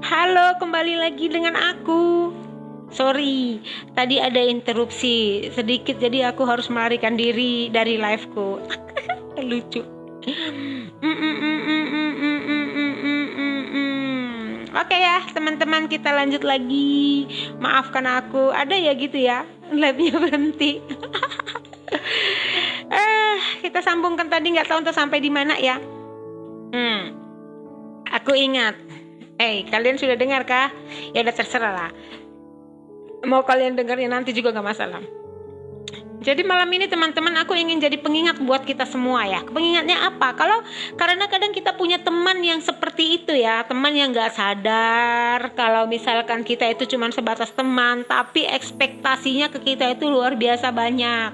Halo, kembali lagi dengan aku. Sorry, tadi ada interupsi sedikit, jadi aku harus melarikan diri dari liveku. Lucu. Oke ya, teman-teman, kita lanjut lagi. Maafkan aku, ada ya gitu ya, live-nya berhenti. Kita sambungkan tadi, nggak tahu entah sampai di mana ya. Aku ingat. Kalian sudah dengar kah? Ya udah terserah lah. Mau kalian dengarnya nanti juga gak masalah. Jadi malam ini teman-teman, aku ingin jadi pengingat buat kita semua ya. Pengingatnya apa? Karena kadang kita punya teman yang seperti itu ya, teman yang gak sadar kalau misalkan kita itu cuma sebatas teman, tapi ekspektasinya ke kita itu luar biasa banyak.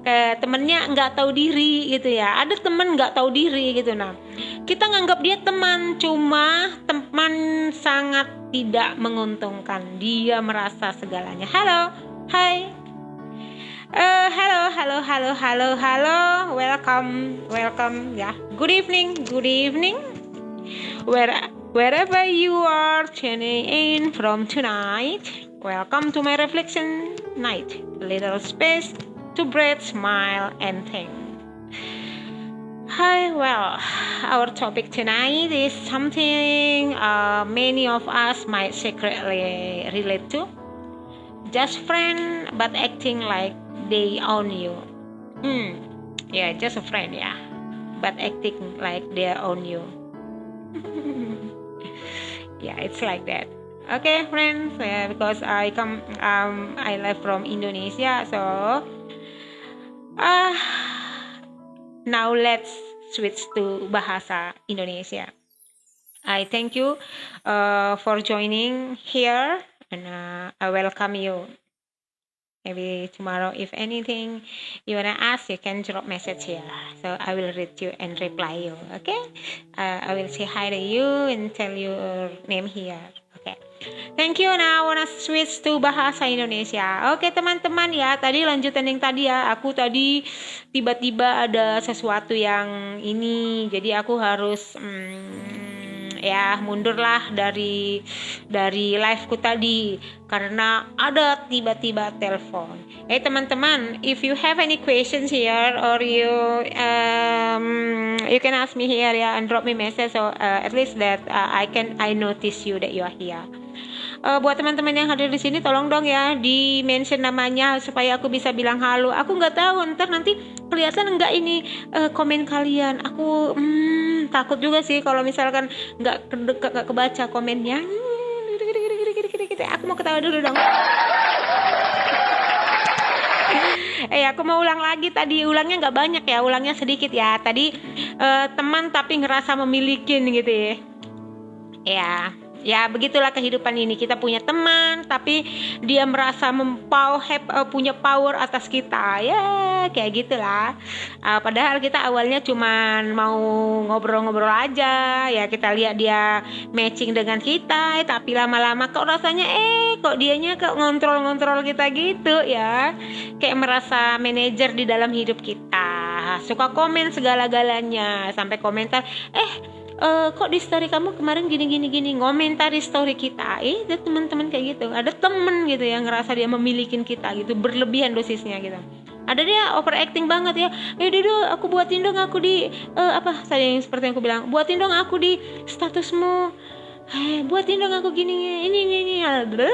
Kayak temennya gak tahu diri gitu ya. Ada teman gak tahu diri gitu. Nah, kita nganggap dia teman, cuma teman sangat tidak menguntungkan. Dia merasa segalanya. Halo, hai. Hello. Welcome. Yeah. Good evening. Wherever you are tuning in from tonight, welcome to my reflection night. A little space to breathe, smile, and think. Hi, well, our topic tonight is something many of us might secretly relate to. Just friend, but acting like they own you. Yeah, just a friend, yeah, but acting like they own you. Yeah, it's like that. Okay, friends, because I left from Indonesia, so now let's switch to bahasa Indonesia. I thank you for joining here, and I welcome you. Maybe tomorrow, if anything you wanna ask, you can drop message here. So I will read you and reply you. Okay? I will say hi to you and tell your name here. Okay. Thank you. Now I wanna switch to bahasa Indonesia. Oke, teman-teman ya. Tadi lanjutan yang tadi ya. Aku tadi tiba-tiba ada sesuatu yang ini. Jadi aku harus mundurlah dari liveku tadi karena ada tiba-tiba telepon. Teman-teman, if you have any questions here or you can ask me here ya, and drop me message, so at least that I notice you that you are here. Buat teman-teman yang hadir di sini, tolong dong ya di mention namanya supaya aku bisa bilang halo. Aku nggak tahu ntar nanti kelihatan nggak ini komen kalian. Aku takut juga sih kalau misalkan nggak kebaca komennya. Aku mau ketawa dulu dong. Aku mau ulang lagi. Tadi ulangnya nggak banyak ya, ulangnya sedikit ya. Tadi teman tapi ngerasa memiliki gitu ya. Ya begitulah kehidupan ini. Kita punya teman tapi dia merasa punya power atas kita. Ya kayak gitulah. Padahal kita awalnya cuman mau ngobrol-ngobrol aja. Ya kita lihat dia matching dengan kita, tapi lama-lama kok rasanya kok dianya ngontrol kita gitu ya. Kayak merasa manajer di dalam hidup kita. Suka komen segala-galanya, sampai komentar kok di story kamu kemarin gini, ngomentari story kita. Ada teman-teman kayak gitu. Ada temen gitu yang ngerasa dia memiliki kita gitu, berlebihan dosisnya gitu. Ada dia overacting banget ya. Dido, aku buatin dong aku di seperti yang aku bilang, buatin dong aku di statusmu. Buatin dong aku gini, ini ada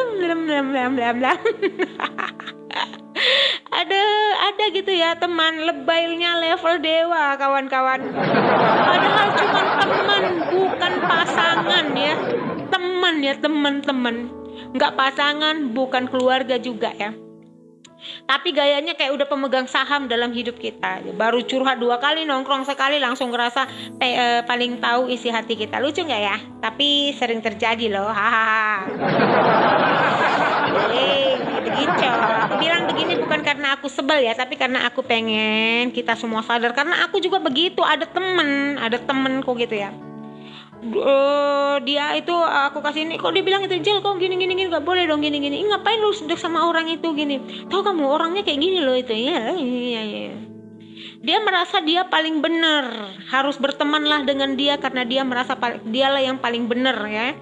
gitu ya teman lebaynya level dewa, kawan-kawan. Padahal cuma teman, bukan pasangan ya. Teman, nggak pasangan, bukan keluarga juga ya. Tapi gayanya kayak udah pemegang saham dalam hidup kita. Baru curhat 2 kali, nongkrong sekali, langsung ngerasa paling tahu isi hati kita. Lucu nggak ya? Tapi sering terjadi loh. Hahaha. Begitu. Aku bilang begini bukan karena aku sebel ya, tapi karena aku pengen kita semua sadar. Karena aku juga begitu. Ada temenku gitu ya. Dia itu aku kasih ini, kok dia bilang itu Jel, kok gini nggak boleh dong gini. Ngapain lu sedek sama orang itu gini? Tahu kamu orangnya kayak gini loh itu ya. Dia merasa dia paling benar, harus bertemanlah dengan dia karena dia merasa dialah yang paling benar ya.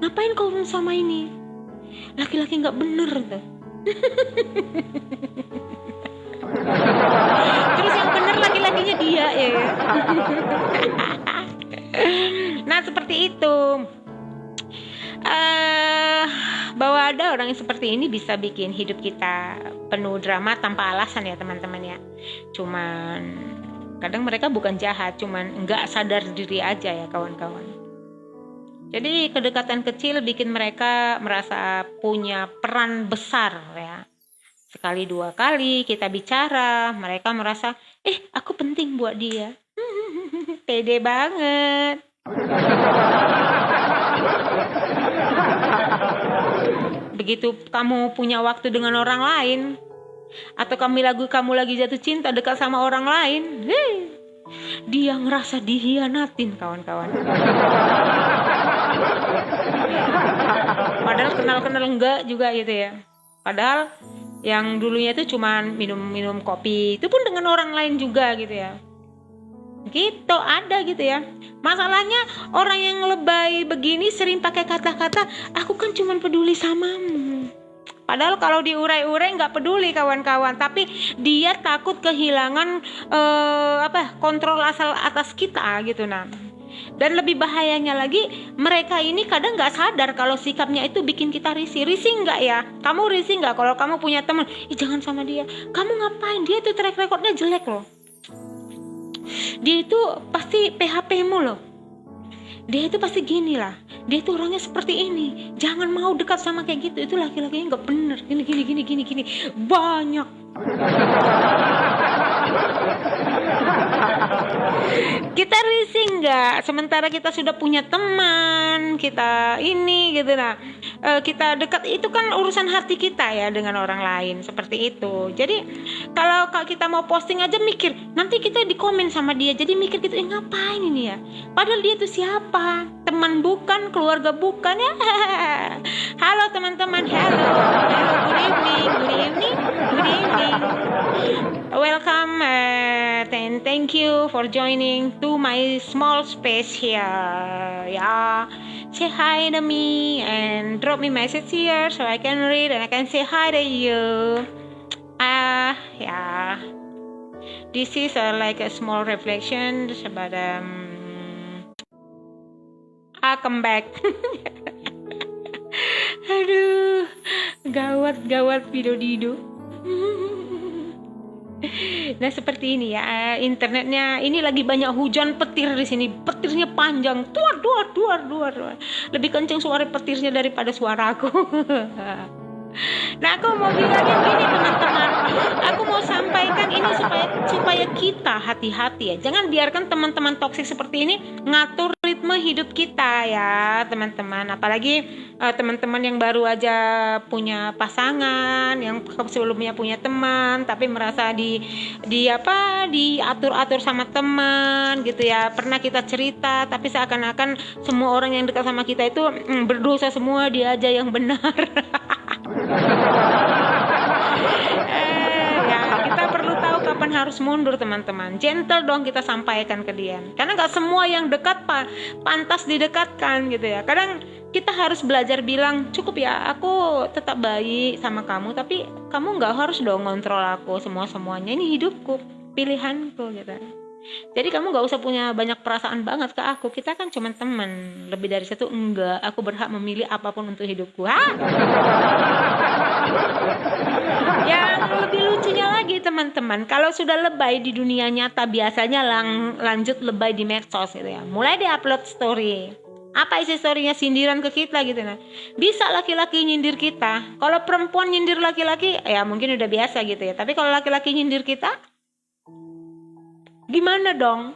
Ngapain kau sama ini? Laki-laki nggak bener tuh. Terus yang bener laki-lakinya dia ya. Nah seperti itu. Bahwa ada orang yang seperti ini bisa bikin hidup kita penuh drama tanpa alasan ya teman-teman ya. Cuman kadang mereka bukan jahat, cuman nggak sadar diri aja ya kawan-kawan. Jadi kedekatan kecil bikin mereka merasa punya peran besar ya. Sekali dua kali kita bicara, mereka merasa aku penting buat dia. Pede banget. Begitu kamu punya waktu dengan orang lain, atau kamu lagi jatuh cinta dekat sama orang lain, dia ngerasa dihianatin kawan-kawan. Padahal kenal-kenal enggak juga gitu ya. Padahal yang dulunya itu cuma minum kopi, itu pun dengan orang lain juga gitu ya. Gitu ada gitu ya. Masalahnya orang yang lebay begini sering pakai kata-kata aku kan cuma peduli samamu. Padahal kalau diurai-urai nggak peduli kawan-kawan, tapi dia takut kehilangan kontrol asal atas kita gitu nah. Dan lebih bahayanya lagi, mereka ini kadang nggak sadar kalau sikapnya itu bikin kita risih. Risih nggak ya? Kamu risih nggak kalau kamu punya teman? Jangan sama dia. Kamu ngapain? Dia itu track recordnya jelek loh. Dia itu pasti PHP-mu loh. Dia itu pasti gini lah. Dia itu orangnya seperti ini. Jangan mau dekat sama kayak gitu. Itu laki-lakinya nggak bener. Gini. Banyak. Kita risih nggak? Sementara kita sudah punya teman, kita ini gitu nah. Kita dekat itu kan urusan hati kita ya dengan orang lain seperti itu. Jadi kalau kita mau posting aja mikir nanti kita dikomen sama dia. Jadi mikir gitu ngapain ini ya? Padahal dia itu siapa? Teman bukan, keluarga bukan ya. Halo teman-teman, halo, good evening. Welcome and thank you for joining to my small space here. Yeah. Say hi to me and drop me message here so I can read and I can say hi to you. Yeah. This is like a small reflection about I'll come back. Aduh, gawat Pido-Dido. Nah seperti ini ya, internetnya ini lagi banyak hujan petir di sini. Petirnya panjang, duar. Lebih kenceng suara petirnya daripada suaraku. Nah aku mau bilangin gini teman-teman, aku mau sampaikan ini supaya kita hati-hati ya. Jangan biarkan teman-teman toksik seperti ini ngatur ritme hidup kita ya teman-teman. Apalagi teman-teman yang baru aja punya pasangan, yang sebelumnya punya teman tapi merasa diatur-atur sama teman gitu ya. Pernah kita cerita tapi seakan-akan semua orang yang dekat sama kita itu berdosa semua, dia aja yang benar. Ya kita perlu tahu kapan harus mundur teman-teman. Gentle dong kita sampaikan ke dia, karena gak semua yang dekat pantas didekatkan gitu ya. Kadang kita harus belajar bilang cukup ya, aku tetap baik sama kamu, tapi kamu gak harus dong ngontrol aku semuanya. Ini hidupku, pilihanku gitu. Jadi kamu gak usah punya banyak perasaan banget ke aku. Kita kan cuma teman. Lebih dari satu enggak. Aku berhak memilih apapun untuk hidupku. Yang lebih lucunya lagi teman-teman, kalau sudah lebay di dunia nyata biasanya lanjut lebay di medsos gitu ya. Mulai di-upload story. Apa isi storynya? Sindiran ke kita gitu nah. Bisa laki-laki nyindir kita. Kalau perempuan nyindir laki-laki ya mungkin udah biasa gitu ya. Tapi kalau laki-laki nyindir kita, gimana dong?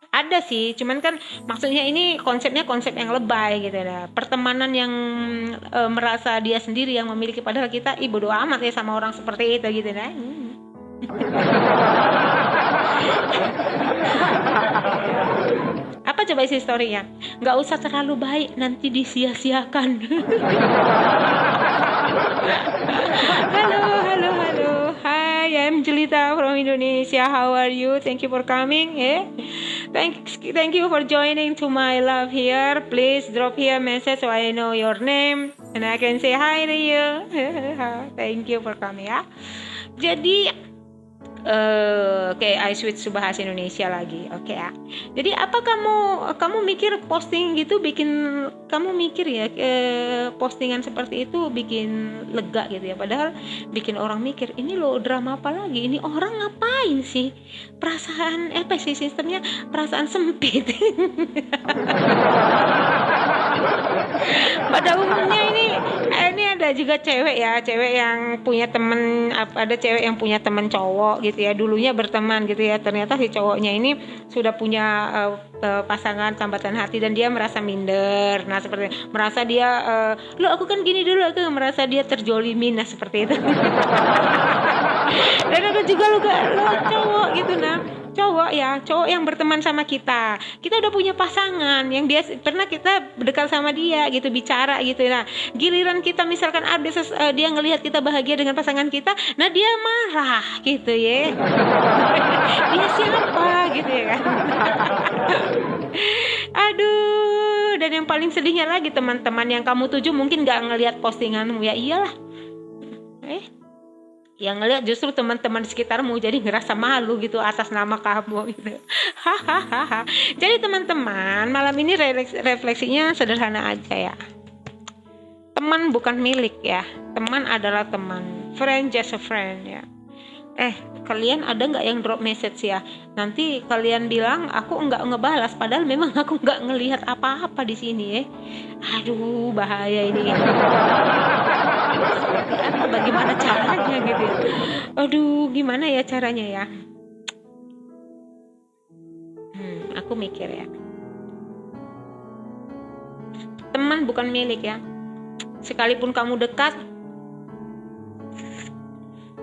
Ada sih, cuman kan maksudnya ini konsepnya konsep yang lebay gitu ya. Pertemanan yang merasa dia sendiri yang memiliki, padahal kita bodo amat ya sama orang seperti itu gitu ya. Apa coba isi story-nya? Nggak usah terlalu baik, nanti disia-siakan. Halo. Hi, I'm Jelita from Indonesia. How are you? Thank you for coming. Thank you for joining to my live here. Please drop here message so I know your name and I can say hi to you. Thank you for coming ya. Jadi I switch ke bahasa Indonesia lagi. Ya. Jadi apa kamu mikir posting gitu bikin kamu mikir ya postingan seperti itu bikin lega gitu ya. Padahal bikin orang mikir ini loh drama apa lagi? Ini orang ngapain sih? Perasaan sistemnya perasaan sempit. Pada umumnya ini ada juga cewek yang punya temen, ada cewek yang punya temen cowok gitu ya, dulunya berteman gitu ya, ternyata si cowoknya ini sudah punya pasangan sambatan hati dan dia merasa minder. Nah seperti merasa dia aku kan gini dulu, aku merasa dia terjolimin, nah seperti itu. Dan ada juga lo cowok gitu, cowok yang berteman sama kita udah punya pasangan yang pernah kita berdekat sama dia gitu, bicara gitu. Nah giliran kita misalkan dia ngelihat kita bahagia dengan pasangan kita, nah dia marah gitu ya. Dia siapa gitu ya kan. Aduh, dan yang paling sedihnya lagi teman-teman yang kamu tuju mungkin gak ngelihat postinganmu, ya iyalah yang ngelihat justru teman-teman di sekitarmu, jadi ngerasa malu gitu atas nama kamu gitu. Jadi teman-teman, malam ini refleksinya sederhana aja ya. Teman bukan milik ya. Teman adalah teman. Friend just a friend ya. Kalian ada nggak yang drop message ya? Nanti kalian bilang aku nggak ngebalas, padahal memang aku nggak ngelihat apa-apa di sini ya. Aduh, bahaya ini. Bagaimana caranya gitu ya? Aduh, gimana ya caranya ya? Aku mikir ya. Teman bukan milik ya. Sekalipun kamu dekat,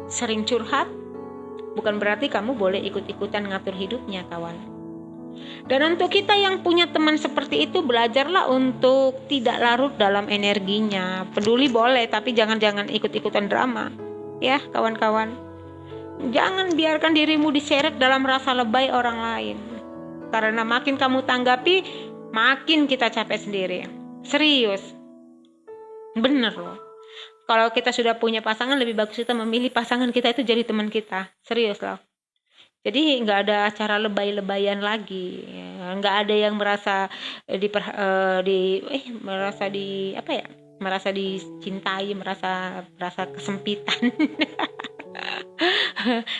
sering curhat, bukan berarti kamu boleh ikut-ikutan ngatur hidupnya, kawan. Dan untuk kita yang punya teman seperti itu, belajarlah untuk tidak larut dalam energinya. Peduli boleh, tapi jangan ikut-ikutan drama. Ya, kawan-kawan. Jangan biarkan dirimu diseret dalam rasa lebay orang lain. Karena makin kamu tanggapi, makin kita capek sendiri. Serius. Bener loh. Kalau kita sudah punya pasangan, lebih bagus kita memilih pasangan kita itu jadi teman kita. Serius loh. Jadi nggak ada acara lebay-lebayan lagi, nggak ada yang merasa merasa dicintai, merasa kesempitan.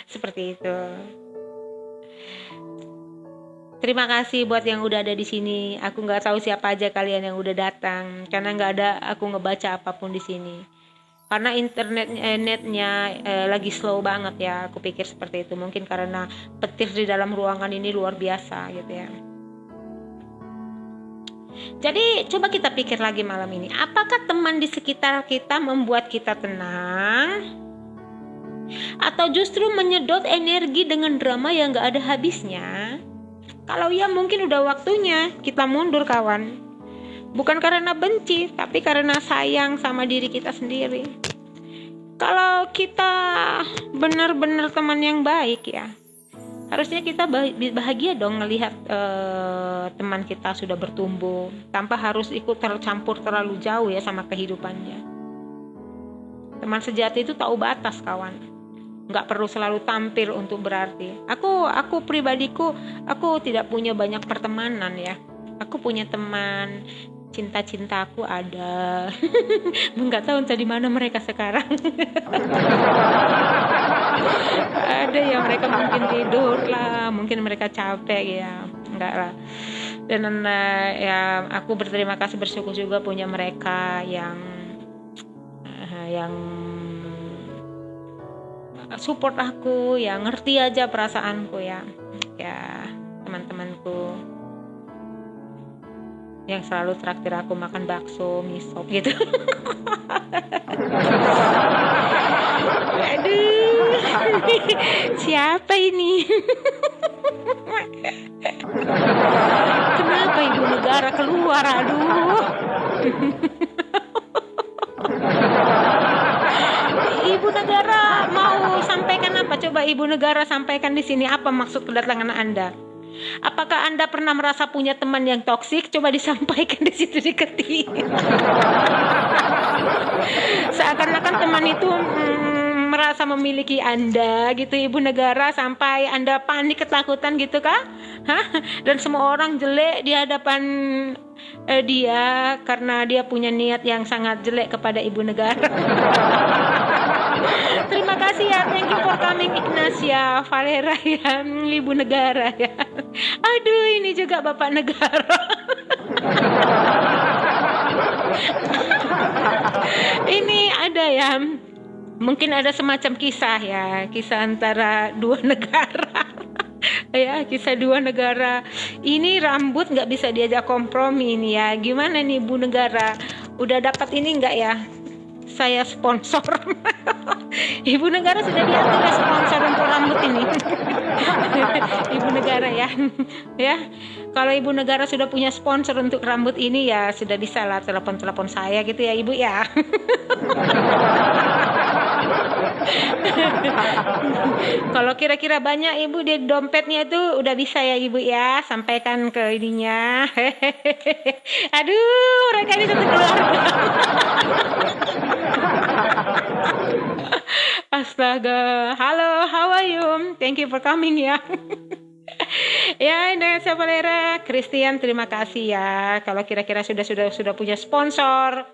Seperti itu. Terima kasih buat yang udah ada di sini. Aku nggak tahu siapa aja kalian yang udah datang, karena nggak ada aku ngebaca apapun di sini. Karena netnya lagi slow banget ya, aku pikir seperti itu. Mungkin karena petir di dalam ruangan ini luar biasa gitu ya. Jadi coba kita pikir lagi malam ini, apakah teman di sekitar kita membuat kita tenang, atau justru menyedot energi dengan drama yang gak ada habisnya? Kalau ya mungkin udah waktunya kita mundur, kawan. Bukan karena benci, tapi karena sayang sama diri kita sendiri. Kalau kita benar-benar teman yang baik ya, harusnya kita bahagia dong ngelihat teman kita sudah bertumbuh, tanpa harus ikut tercampur terlalu jauh ya sama kehidupannya. Teman sejati itu tahu batas, kawan. Nggak perlu selalu tampil untuk berarti. Aku pribadiku, aku tidak punya banyak pertemanan ya. Aku punya teman, cinta-cintaku ada. Nggak tahu entah di mana mereka sekarang. Ada yang mereka mungkin tidur lah, mungkin mereka capek ya, enggak lah. Dan ya aku berterima kasih, bersyukur juga punya mereka yang support aku, yang ngerti aja perasaanku ya teman-temanku yang selalu traktir aku makan bakso, mie sop gitu. Aduh, siapa ini? Kenapa ibu negara keluar? Aduh. Ibu negara mau sampaikan apa? Coba ibu negara sampaikan di sini, apa maksud kedatangan Anda? Apakah Anda pernah merasa punya teman yang toksik? Coba disampaikan di situ di ketik. Seakan-akan teman itu merasa memiliki Anda gitu, Ibu Negara, sampai Anda panik ketakutan gitu kah? Dan semua orang jelek di hadapan dia karena dia punya niat yang sangat jelek kepada Ibu Negara. Terima kasih ya, thank you for coming Ignacia Valera ya, Ibu Negara ya. Aduh, ini juga Bapak Negara. Ini ada ya, mungkin ada semacam kisah ya, kisah antara dua negara. Ya, kisah dua negara. Ini rambut nggak bisa diajak kompromi ini ya. Gimana nih Ibu Negara? Udah dapat ini nggak ya? Saya sponsor. Ibu Negara sudah diatur ya sponsor untuk rambut ini. Ibu Negara ya. Ya. Kalau Ibu Negara sudah punya sponsor untuk rambut ini ya sudah bisa lah telepon saya gitu ya Ibu ya. Kalau kira-kira banyak Ibu di dompetnya itu udah bisa ya Ibu ya, sampaikan ke ininya. Aduh, mereka ini satu keluarga. Astaga, halo, how are you? Thank you for coming ya. Ya, Ignacia Valera, Christian, terima kasih ya. Kalau kira-kira sudah punya sponsor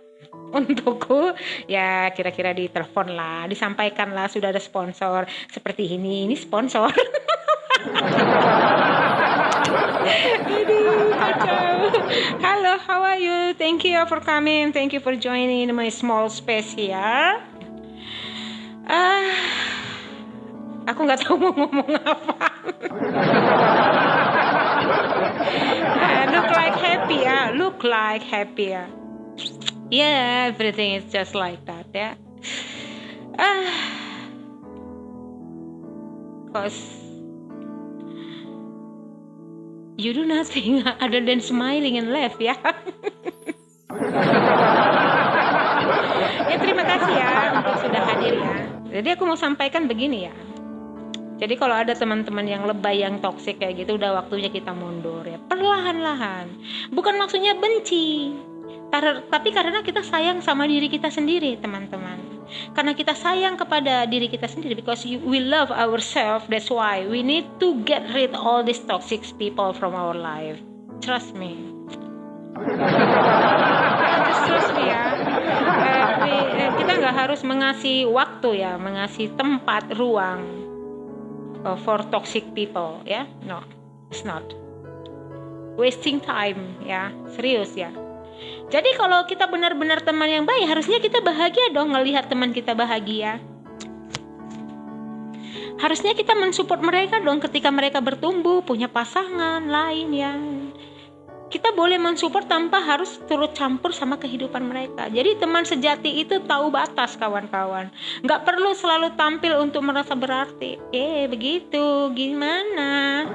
untukku, ya kira-kira ditelepon lah, disampaikan lah sudah ada sponsor seperti ini sponsor. Aduh, kacau. Halo, how are you? Thank you for coming, thank you for joining my small space here. Aku nggak tahu mau ngomong apa. Look like happy ya. Yeah, everything is just like that ya. Cause you do nothing other than smiling and laugh ya. Ya, terima kasih ya untuk sudah hadir ya. Jadi aku mau sampaikan begini ya. Jadi kalau ada teman-teman yang lebay, yang toksik kayak gitu, udah waktunya kita mundur ya. Perlahan-lahan. Bukan maksudnya benci. Tapi karena kita sayang sama diri kita sendiri, teman-teman. Karena kita sayang kepada diri kita sendiri, because we love ourselves, that's why we need to get rid all these toxic people from our life. Trust me. Just trust me ya. Kita nggak harus mengasih waktu ya, mengasih tempat, ruang for toxic people ya. No, it's not. Wasting time ya, serius ya. Jadi kalau kita benar-benar teman yang baik, harusnya kita bahagia dong ngelihat teman kita bahagia. Harusnya kita mensupport mereka dong ketika mereka bertumbuh, punya pasangan lain ya. Kita boleh mensupport tanpa harus turut campur sama kehidupan mereka. Jadi teman sejati itu tahu batas, kawan-kawan. Nggak perlu selalu tampil untuk merasa berarti. Begitu, gimana?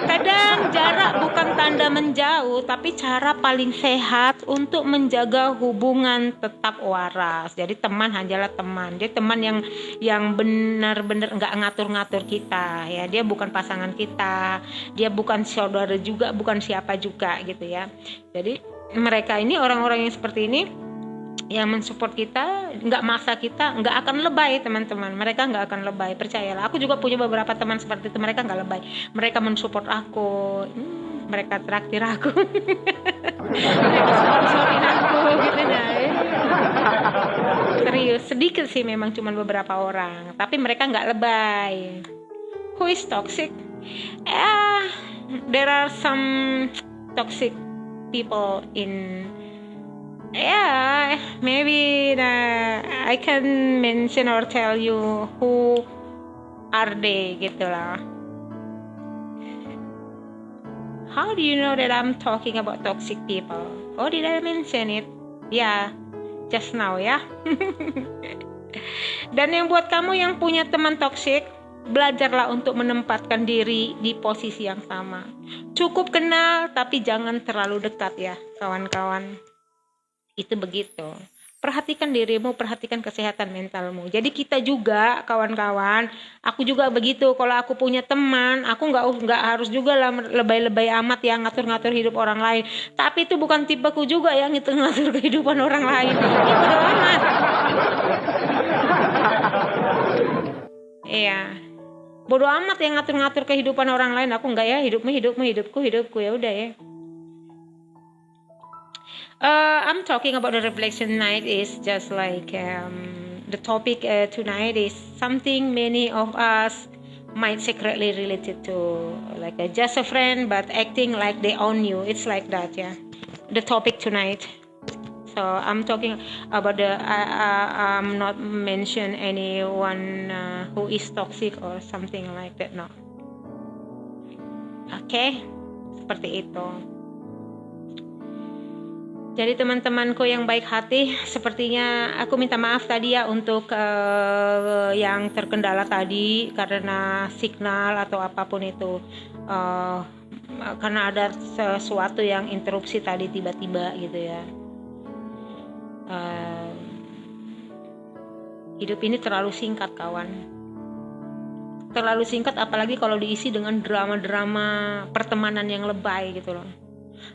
Kadang jarak bukan tanda menjauh, tapi cara paling sehat untuk menjaga hubungan tetap waras. Jadi teman hanyalah teman. Dia teman yang benar-benar nggak ngatur-ngatur kita ya. Dia bukan pasangan kita, dia bukan saudara juga, bukan siapa juga gitu ya. Jadi mereka ini, orang-orang yang seperti ini yang mensupport kita, nggak maksa kita, nggak akan lebay, teman-teman. Mereka nggak akan lebay, percayalah. Aku juga punya beberapa teman seperti itu, mereka nggak lebay. Mereka mensupport aku, mereka traktir aku, mereka sponsorin aku gitu nah. Serius, sedikit sih memang, cuma beberapa orang, tapi mereka nggak lebay. Who is toxic? There are some toxic people in maybe I can mention or tell you who are they gitu lah. How do you know that I'm talking about toxic people? Oh, did I mention it? Yeah, just now ya. Dan yang buat kamu yang punya teman toksik, belajarlah untuk menempatkan diri di posisi yang sama. Cukup kenal tapi jangan terlalu dekat ya, kawan-kawan. Itu begitu. perhatikan dirimu, perhatikan kesehatan mentalmu. Jadi kita juga kawan-kawan, aku juga begitu. Kalau aku punya teman, aku nggak harus juga lah lebay-lebay amat yang ngatur-ngatur hidup orang lain. Tapi itu bukan tipeku juga yang ngatur kehidupan orang lain. Ya bodo amat. Iya. Bodo amat yang ngatur-ngatur kehidupan orang lain. Aku enggak ya, hidupmu, hidupku ya udah ya. I'm talking about the reflection night is just like the topic tonight is something many of us might secretly related to, like just a friend but acting like they own you. It's like that, yeah. The topic tonight. So I'm talking about I'm not mention anyone who is toxic or something like that, no. Oke, seperti itu. Jadi teman-temanku yang baik hati, sepertinya aku minta maaf tadi ya untuk yang terkendala tadi karena signal atau apapun itu, karena ada sesuatu yang interupsi tadi tiba-tiba gitu ya. Hidup ini terlalu singkat kawan, terlalu singkat, apalagi kalau diisi dengan drama-drama pertemanan yang lebay gitu loh.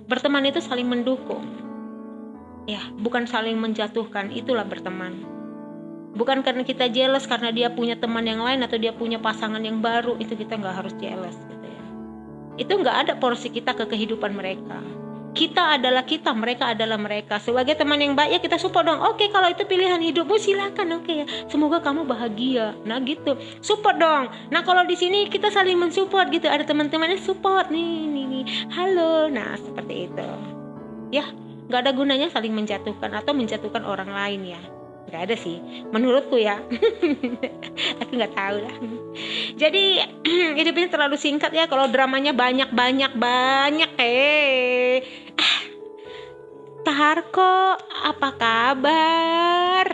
Berteman itu saling mendukung ya, bukan saling menjatuhkan. Itulah berteman. Bukan karena kita jealous karena dia punya teman yang lain atau dia punya pasangan yang baru, itu kita nggak harus jealous gitu ya. Itu nggak ada porsi kita ke kehidupan mereka. Kita adalah kita, mereka adalah mereka. Sebagai teman yang baik ya kita support dong. Oke, kalau itu pilihan hidupmu silakan, oke ya. Semoga kamu bahagia. Nah gitu, support dong. Nah kalau di sini kita saling mensupport gitu. Ada teman-temannya support nih. Halo, nah seperti itu. Ya, nggak ada gunanya saling menjatuhkan atau menjatuhkan orang lain ya. Nggak ada sih, menurutku ya. Aku nggak tahu lah. Jadi hidup ini terlalu singkat ya kalau dramanya banyak. Tarko, apa kabar?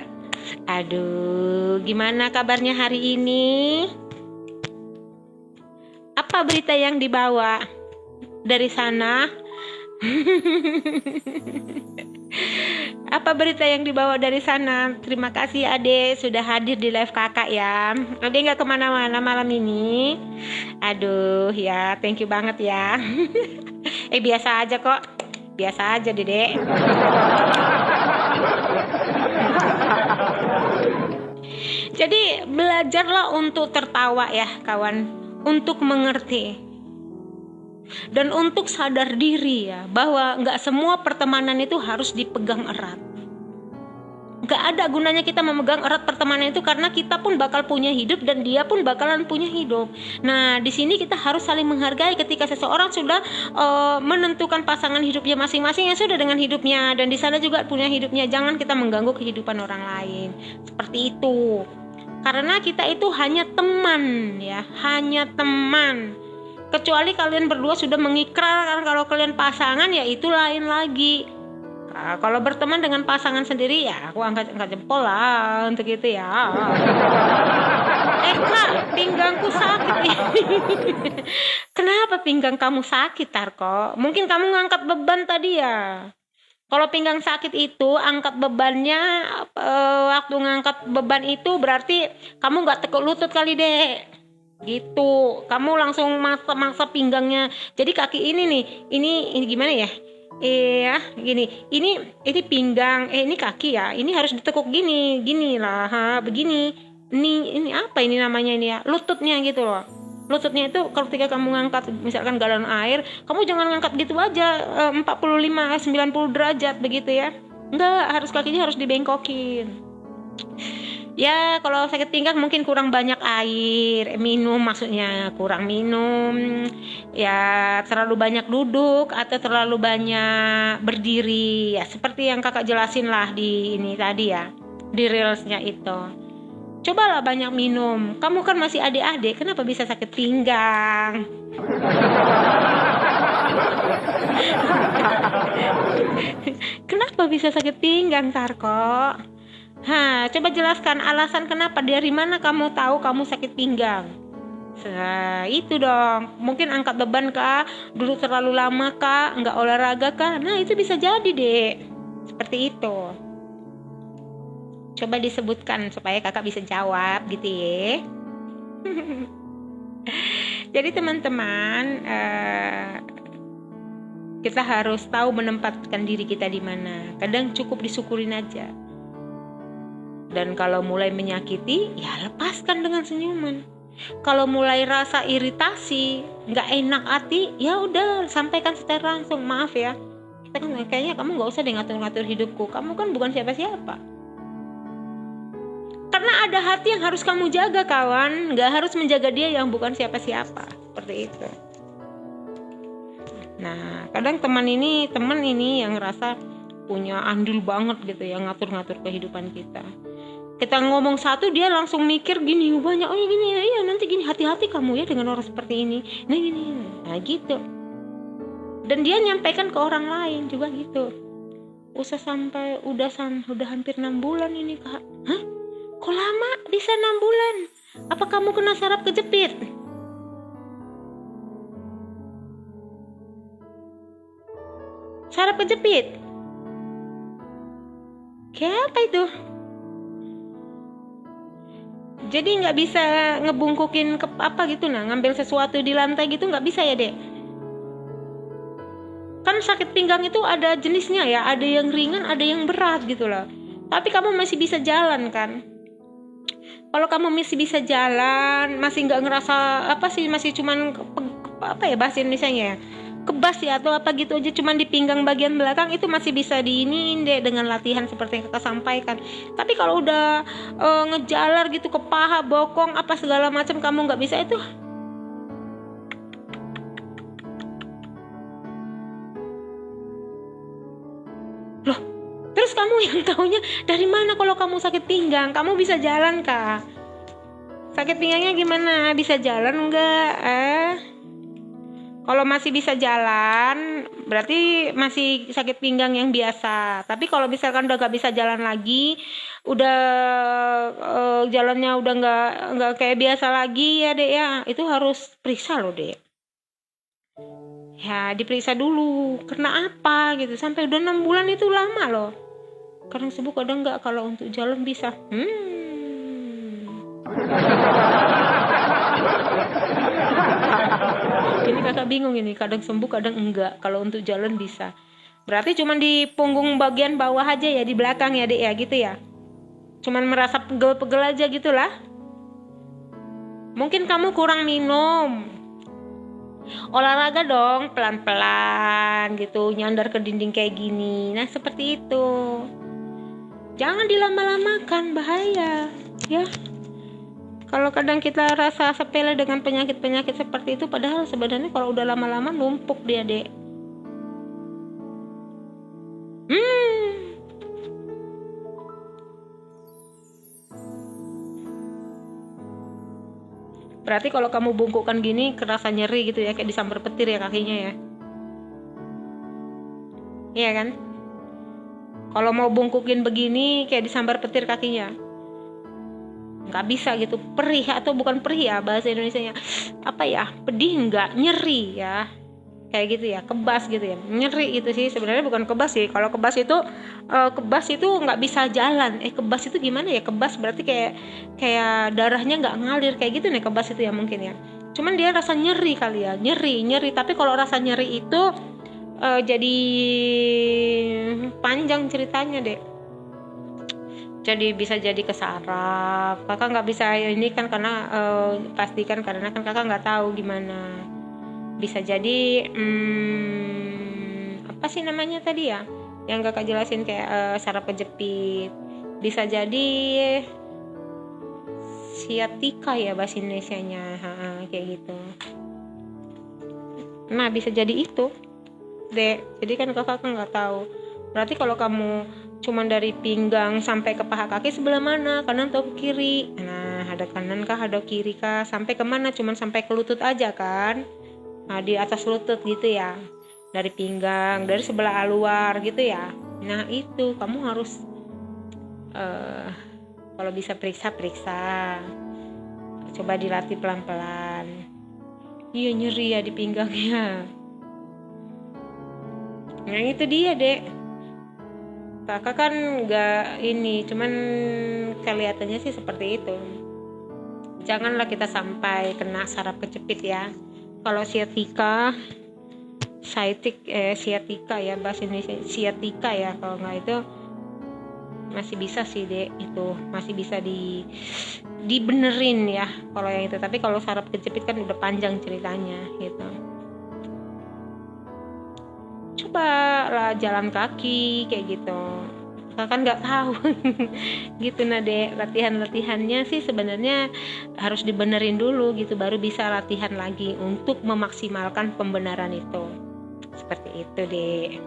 Aduh, gimana kabarnya hari ini? Apa berita yang dibawa dari sana? Apa berita yang dibawa dari sana? Terima kasih Ade sudah hadir di live kakak ya. Ade gak kemana-mana malam ini. Aduh ya, thank you banget ya. Biasa aja kok. Biasa aja Dede. Jadi belajarlah untuk tertawa ya kawan, untuk mengerti dan untuk sadar diri ya, bahwa gak semua pertemanan itu harus dipegang erat. Gak ada gunanya kita memegang erat pertemanan itu, karena kita pun bakal punya hidup dan dia pun bakalan punya hidup. Nah di sini kita harus saling menghargai ketika seseorang sudah menentukan pasangan hidupnya masing-masing, ya sudah dengan hidupnya, dan di sana juga punya hidupnya. Jangan kita mengganggu kehidupan orang lain seperti itu, karena kita itu hanya teman ya, hanya teman. Kecuali kalian berdua sudah mengikrar kalau kalian pasangan, ya itu lain lagi. Nah, kalau berteman dengan pasangan sendiri ya aku angkat jempol lah untuk itu ya. Kak, pinggangku sakit. Kenapa pinggang kamu sakit, Tarko? Mungkin kamu ngangkat beban tadi ya. Kalau pinggang sakit itu angkat bebannya, waktu ngangkat beban itu berarti kamu gak tekuk lutut kali deh. Gitu, kamu langsung maksa pinggangnya. Jadi kaki ini nih, ini gimana ya? Gini, ini pinggang, ini kaki ya. Ini harus ditekuk gini lah, begini. Ini apa ini namanya ini ya? Lututnya gitu loh. Lututnya itu kalau ketika kamu ngangkat misalkan galon air, kamu jangan ngangkat gitu aja 45-90 derajat begitu ya. Enggak, kakinya harus dibengkokin. Ya kalau sakit pinggang mungkin kurang banyak air minum, maksudnya kurang minum ya, terlalu banyak duduk atau terlalu banyak berdiri ya, seperti yang kakak jelasin lah di ini tadi ya, di reelsnya itu. Cobalah banyak minum, kamu kan masih adik-adik, kenapa bisa sakit pinggang? Kenapa bisa sakit pinggang, Tarko? Coba jelaskan alasan kenapa, dari mana kamu tahu kamu sakit pinggang? Nah, itu dong. Mungkin angkat beban kah? Duduk terlalu lama kah? Nggak olahraga kah? Nah, itu bisa jadi deh. Seperti itu. Coba disebutkan supaya kakak bisa jawab gitu ya. Jadi teman-teman, kita harus tahu menempatkan diri kita di mana. Kadang cukup disyukurin aja. Dan kalau mulai menyakiti, ya lepaskan dengan senyuman. Kalau mulai rasa iritasi, nggak enak hati, ya udah sampaikan secara langsung, maaf ya. Kayaknya kamu nggak usah deh ngatur-ngatur hidupku. Kamu kan bukan siapa-siapa. Karena ada hati yang harus kamu jaga, kawan. Nggak harus menjaga dia yang bukan siapa-siapa. Seperti itu. Nah, kadang teman ini yang ngerasa punya andil banget gitu ya, ngatur-ngatur kehidupan kita. Kita ngomong satu, dia langsung mikir gini, banyak, oh ya gini, ya nanti gini, hati-hati kamu ya dengan orang seperti ini. Nah gini, nah gitu. Dan dia nyampaikan ke orang lain juga gitu. Udah hampir 6 bulan ini, Kak. Hah? Kok lama? Bisa 6 bulan? Apa kamu kena saraf kejepit? Saraf kejepit? Kayak apa itu? Jadi nggak bisa ngebungkukin ke apa gitu, ngambil sesuatu di lantai gitu nggak bisa ya, Dek? Kan sakit pinggang itu ada jenisnya ya, ada yang ringan, ada yang berat gitu loh. Tapi kamu masih bisa jalan kan? Kalau kamu masih bisa jalan, masih nggak ngerasa masih cuman bahasa Indonesianya ya, kebas ya atau apa gitu aja, cuman di pinggang bagian belakang, itu masih bisa diinin deh dengan latihan seperti yang kakak sampaikan. Tapi kalau udah ngejalar gitu ke paha, bokong, apa segala macam kamu nggak bisa, itu loh. Terus kamu yang taunya dari mana kalau kamu sakit pinggang? Kamu bisa jalan kah? Sakit pinggangnya gimana? Bisa jalan nggak? Kalau masih bisa jalan, berarti masih sakit pinggang yang biasa. Tapi kalau misalkan udah gak bisa jalan lagi, udah jalannya udah nggak kayak biasa lagi ya, Dek ya, itu harus periksa loh, Dek. Ya diperiksa dulu. Karena apa gitu? Sampai udah 6 bulan itu lama loh. Kadang sembuh, kadang nggak. Kalau untuk jalan bisa. Ini kakak bingung ini, kadang sembuh kadang enggak. Kalau untuk jalan bisa. Berarti cuma di punggung bagian bawah aja ya, di belakang ya, Dek ya, gitu ya. Cuman merasa pegel-pegel aja gitulah. Mungkin kamu kurang minum. Olahraga dong, pelan-pelan gitu, nyandar ke dinding kayak gini. Nah, seperti itu. Jangan dilama-lamakan, bahaya ya. Kalau kadang kita rasa sepele dengan penyakit-penyakit seperti itu, padahal sebenarnya kalau udah lama-lama numpuk dia, Dek. Berarti kalau kamu bungkukkan gini, kerasa nyeri gitu ya, kayak disambar petir ya kakinya ya. Iya kan? Kalau mau bungkukin begini, kayak disambar petir kakinya. Nggak bisa gitu, perih atau bukan perih ya bahasa Indonesianya, pedih nggak, nyeri ya, kayak gitu ya, kebas gitu ya, nyeri gitu sih sebenarnya, bukan kebas sih. Kalau kebas itu nggak bisa jalan. Kebas itu gimana ya? Kebas berarti kayak darahnya nggak ngalir kayak gitu nih, kebas itu ya mungkin ya. Cuman dia rasa nyeri kali ya, nyeri. Tapi kalau rasa nyeri itu jadi panjang ceritanya, Dek. Jadi bisa jadi ke saraf. Kakak nggak bisa ini kan karena pastikan, karena kan kakak nggak tahu gimana. Bisa jadi apa sih namanya tadi ya, yang kakak jelasin kayak saraf kejepit. Bisa jadi siatika ya bahasa Indonesianya, kayak gitu. Nah bisa jadi itu, Dek. Jadi kan kakak nggak tahu. Berarti kalau kamu cuman dari pinggang sampai ke paha kaki sebelah mana, kanan atau kiri? Nah, ada kanan kah, ada kiri kah? Sampai kemana? Cuman sampai ke lutut aja kan? Nah, di atas lutut gitu ya. Dari pinggang, dari sebelah luar gitu ya. Nah, itu kamu harus kalau bisa periksa. Coba dilatih pelan-pelan. Iya, nyeri ya di pinggangnya. Nah, itu dia, Dek. Kakak kan nggak ini, cuman kelihatannya sih seperti itu. Janganlah kita sampai kena saraf kejepit ya. Kalau sciatica ya, bahasa Indonesia sciatica ya, kalau nggak itu masih bisa sih dek, itu masih bisa dibenerin ya kalau yang itu. Tapi kalau saraf kejepit kan udah panjang ceritanya gitu. Coba lah jalan kaki kayak gitu, kan nggak tahu gitu. Nah dek, latihannya sih sebenarnya harus dibenerin dulu gitu, baru bisa latihan lagi untuk memaksimalkan pembenaran itu. Seperti itu dek.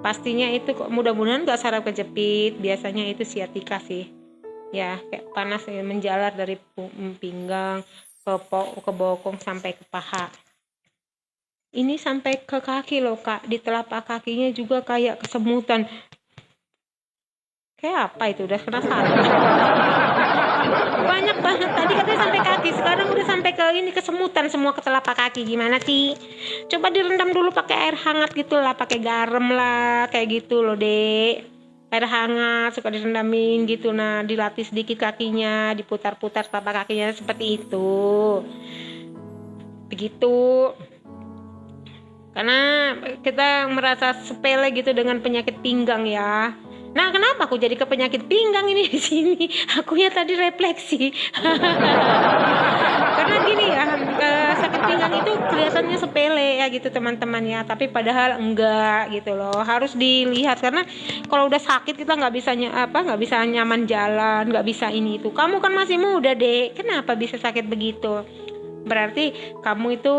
Pastinya itu kok, mudah-mudahan nggak saraf kejepit, biasanya itu sciatica sih ya, kayak panas menjalar dari pinggang ke bokong sampai ke paha. Ini sampai ke kaki loh kak, di telapak kakinya juga kayak kesemutan. Kayak apa itu, udah kena salju. Banyak banget, tadi katanya sampai kaki, sekarang udah sampai ke ini, kesemutan semua ke telapak kaki. Gimana sih? Coba direndam dulu pakai air hangat gitu lah, pakai garam lah, kayak gitu loh dek. Air hangat suka direndamin gitu, nah dilatih sedikit kakinya, diputar-putar telapak kakinya seperti itu. Begitu. Karena kita merasa sepele gitu dengan penyakit pinggang ya. Nah, kenapa aku jadi ke penyakit pinggang ini di sini? Aku ya tadi refleksi. Karena gini ya, sakit pinggang itu kelihatannya sepele ya gitu teman-teman ya, tapi padahal enggak gitu loh. Harus dilihat, karena kalau udah sakit kita nggak bisa nyaman jalan, nggak bisa ini itu. Kamu kan masih muda dek, kenapa bisa sakit begitu? Berarti kamu itu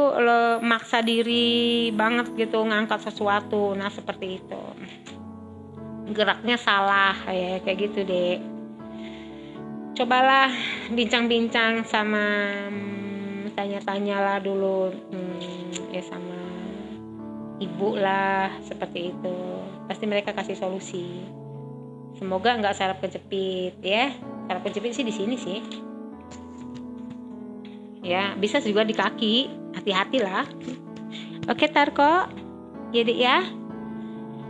maksa diri banget gitu ngangkat sesuatu. Nah seperti itu, geraknya salah ya, kayak gitu dek. Cobalah bincang-bincang sama tanya-tanyalah dulu ya sama ibu lah, seperti itu. Pasti mereka kasih solusi. Semoga nggak saraf kejepit ya. Saraf kejepit sih di sini sih. Ya, bisa juga di kaki. Hati-hatilah. Oke, Tarko. Jadi ya.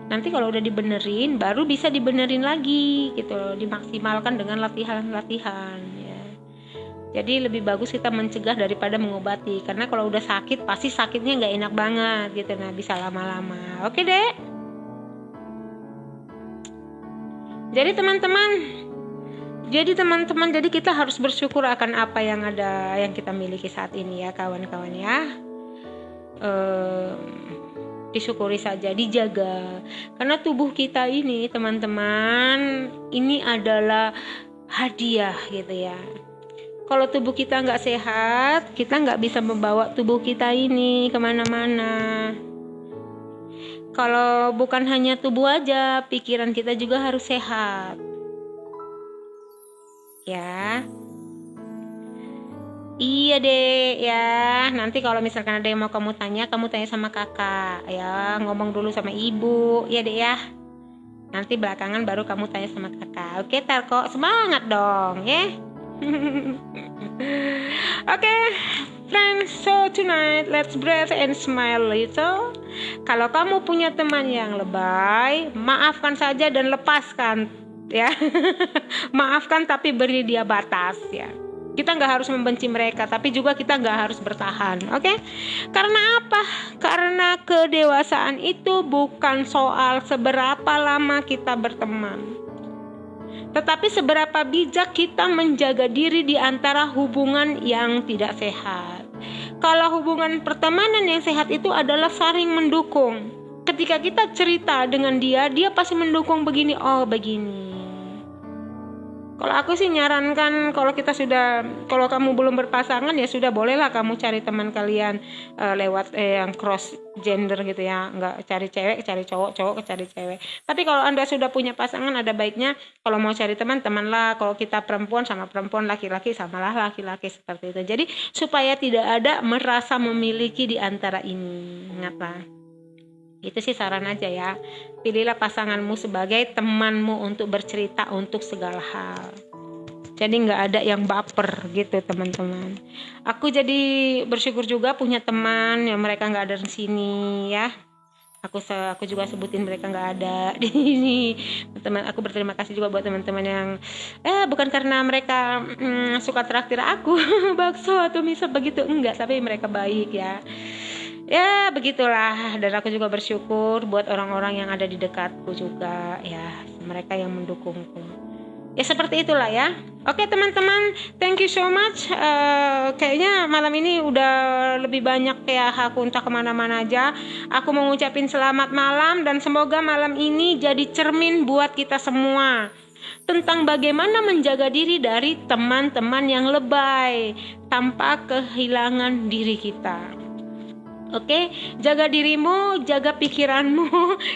Nanti kalau udah dibenerin, baru bisa dibenerin lagi gitu, dimaksimalkan dengan latihan ya. Jadi lebih bagus kita mencegah daripada mengobati, karena kalau udah sakit pasti sakitnya nggak enak banget gitu. Nah bisa lama-lama. Oke dek. Jadi teman-teman, jadi kita harus bersyukur akan apa yang ada, yang kita miliki saat ini ya kawan-kawan ya. Disyukuri saja, dijaga, karena tubuh kita ini teman-teman, ini adalah hadiah gitu ya. Kalau tubuh kita nggak sehat, kita nggak bisa membawa tubuh kita ini kemana-mana. Kalau bukan hanya tubuh aja, pikiran kita juga harus sehat ya. Iya deh ya, nanti kalau misalkan ada yang mau kamu tanya sama kakak ya, ngomong dulu sama ibu ya deh ya. Nanti belakangan baru kamu tanya sama kakak. Oke Tarko, semangat dong ya. Oke, friends, so tonight let's breathe and smile little. Kalau kamu punya teman yang lebay, maafkan saja dan lepaskan ya. Maafkan tapi beri dia batas ya. Kita nggak harus membenci mereka, tapi juga kita nggak harus bertahan, oke? Karena apa? Karena kedewasaan itu bukan soal seberapa lama kita berteman, tetapi seberapa bijak kita menjaga diri di antara hubungan yang tidak sehat. Kalau hubungan pertemanan yang sehat itu adalah saling mendukung. Ketika kita cerita dengan dia pasti mendukung begini, oh begini. Kalau aku sih nyarankan, kalau kamu belum berpasangan ya sudah, bolehlah kamu cari teman kalian lewat yang cross gender gitu ya, nggak cari cewek cari cowok, cowok cari cewek. Tapi kalau Anda sudah punya pasangan, ada baiknya kalau mau cari teman lah. Kalau kita perempuan sama perempuan, laki-laki samalah laki-laki, seperti itu. Jadi supaya tidak ada merasa memiliki di antara ini. Ngapa? Itu sih saran aja ya. Pilihlah pasanganmu sebagai temanmu untuk bercerita untuk segala hal. Jadi gak ada yang baper gitu teman-teman. Aku jadi bersyukur juga punya teman yang mereka gak ada di sini ya. Aku juga sebutin mereka nggak ada di sini. Teman, aku berterima kasih juga buat teman-teman yang bukan karena mereka suka traktir aku bakso atau misal begitu, enggak, tapi mereka baik ya. Ya begitulah, dan aku juga bersyukur buat orang-orang yang ada di dekatku juga ya, mereka yang mendukungku. Ya seperti itulah ya. Oke teman-teman, thank you so much. Kayaknya malam ini udah lebih banyak ya, aku entah kemana-mana aja. Aku mau ngucapin selamat malam, dan semoga malam ini jadi cermin buat kita semua tentang bagaimana menjaga diri dari teman-teman yang lebay tanpa kehilangan diri kita. Oke, jaga dirimu, jaga pikiranmu,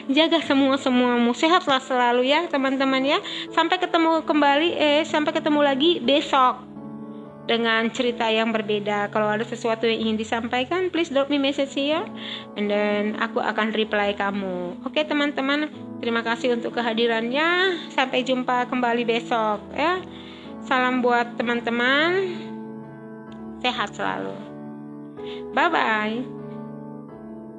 jaga semuamu. Sehatlah selalu ya teman-teman ya. Sampai ketemu lagi besok dengan cerita yang berbeda. Kalau ada sesuatu yang ingin disampaikan, please drop me message here, and then aku akan reply kamu. Oke teman-teman, terima kasih untuk kehadirannya. Sampai jumpa kembali besok ya. Salam buat teman-teman. Sehat selalu. Bye bye.